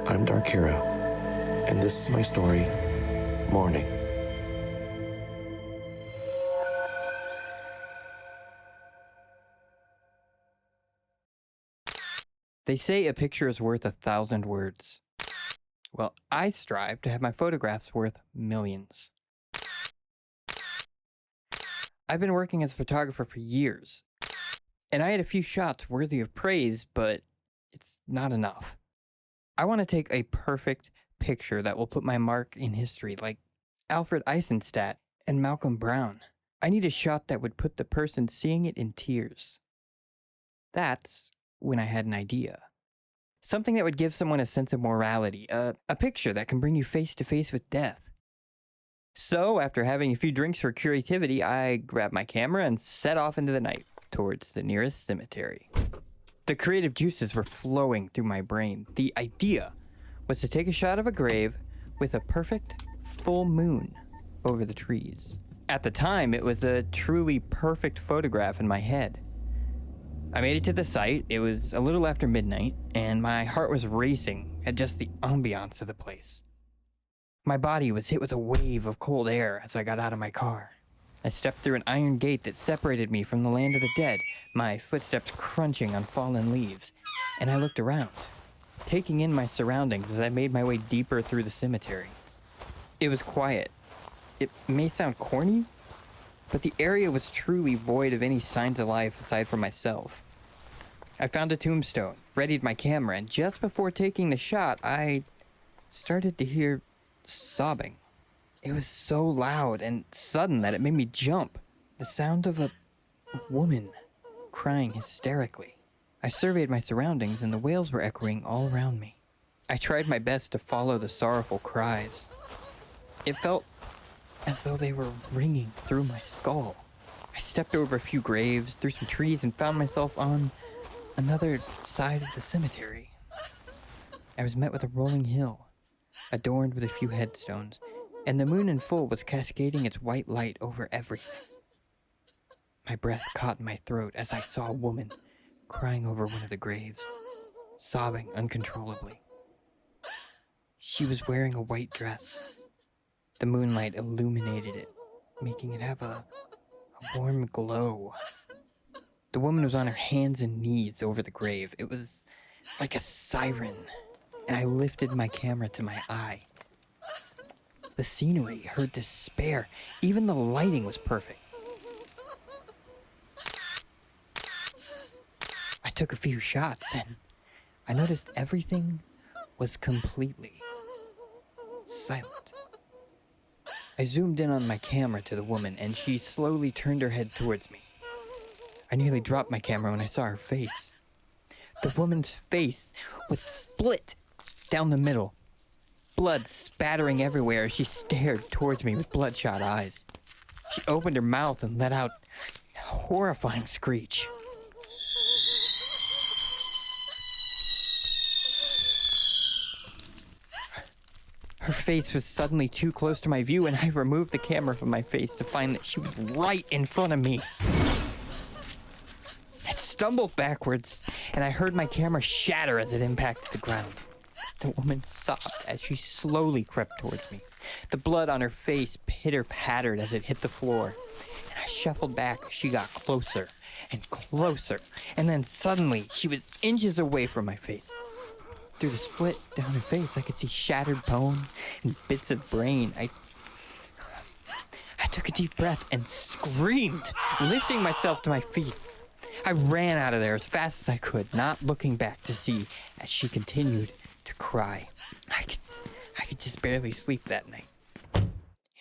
I'm DarkHero, and this is my story, Mourning. They say a picture is worth 1,000 words. Well, I strive to have my photographs worth millions. I've been working as a photographer for years, and I had a few shots worthy of praise, but it's not enough. I want to take a perfect picture that will put my mark in history, like Alfred Eisenstadt and Malcolm Brown. I need a shot that would put the person seeing it in tears. That's when I had an idea. Something that would give someone a sense of morality, a picture that can bring you face to face with death. So, after having a few drinks for creativity, I grabbed my camera and set off into the night towards the nearest cemetery. The creative juices were flowing through my brain. The idea was to take a shot of a grave with a perfect full moon over the trees. At the time, it was a truly perfect photograph in my head. I made it to the site. It was a little after midnight, and my heart was racing at just the ambiance of the place. My body was hit with a wave of cold air as I got out of my car. I stepped through an iron gate that separated me from the land of the dead, my footsteps crunching on fallen leaves, and I looked around, taking in my surroundings as I made my way deeper through the cemetery. It was quiet. It may sound corny, but the area was truly void of any signs of life aside from myself. I found a tombstone, readied my camera, and just before taking the shot, I started to hear sobbing. It was so loud and sudden that it made me jump. The sound of a woman crying hysterically. I surveyed my surroundings, and the wails were echoing all around me. I tried my best to follow the sorrowful cries. It felt as though they were ringing through my skull. I stepped over a few graves, through some trees, and found myself on another side of the cemetery. I was met with a rolling hill, adorned with a few headstones, and the moon in full was cascading its white light over everything. My breath caught in my throat as I saw a woman crying over one of the graves, sobbing uncontrollably. She was wearing a white dress. The moonlight illuminated it, making it have a warm glow. The woman was on her hands and knees over the grave. It was like a siren, and I lifted my camera to my eye. The scenery, her despair, even the lighting was perfect. I took a few shots, and I noticed everything was completely silent. I zoomed in on my camera to the woman, and she slowly turned her head towards me. I nearly dropped my camera when I saw her face. The woman's face was split down the middle, blood spattering everywhere as she stared towards me with bloodshot eyes. She opened her mouth and let out a horrifying screech. Her face was suddenly too close to my view, and I removed the camera from my face to find that she was right in front of me. I stumbled backwards, and I heard my camera shatter as it impacted the ground. The woman sobbed as she slowly crept towards me. The blood on her face pitter-pattered as it hit the floor, and I shuffled back as she got closer and closer, and then suddenly she was inches away from my face. Through the split down her face, I could see shattered bone and bits of brain. I took a deep breath and screamed, lifting myself to my feet. I ran out of there as fast as I could, not looking back to see as she continued to cry. I could just barely sleep that night. In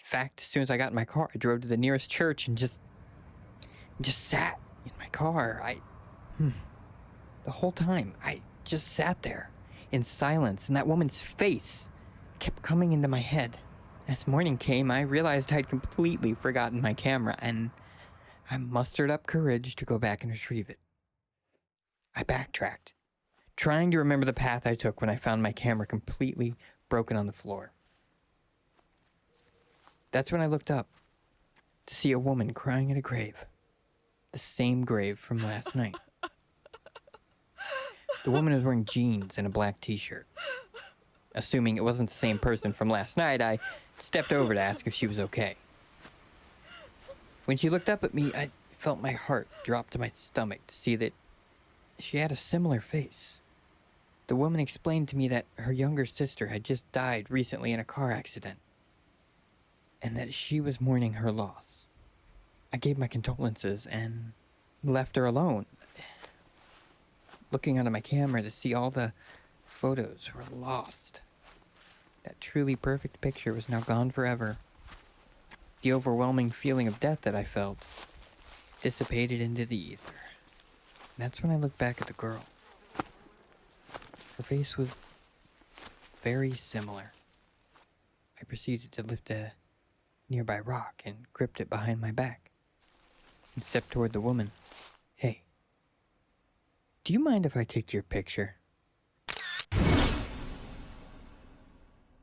fact, as soon as I got in my car, I drove to the nearest church and just sat in my car. The whole time, I just sat there in silence, and that woman's face kept coming into my head. As morning came, I realized I'd completely forgotten my camera, and I mustered up courage to go back and retrieve it. I backtracked, trying to remember the path I took when I found my camera completely broken on the floor. That's when I looked up to see a woman crying at a grave, the same grave from last night. The woman was wearing jeans and a black t-shirt. Assuming it wasn't the same person from last night, I stepped over to ask if she was okay. When she looked up at me, I felt my heart drop to my stomach to see that she had a similar face. The woman explained to me that her younger sister had just died recently in a car accident, and that she was mourning her loss. I gave my condolences and left her alone, looking onto my camera to see all the photos were lost. That truly perfect picture was now gone forever. The overwhelming feeling of death that I felt dissipated into the ether. And that's when I looked back at the girl. Her face was very similar. I proceeded to lift a nearby rock and gripped it behind my back and stepped toward the woman. Hey, do you mind if I take your picture?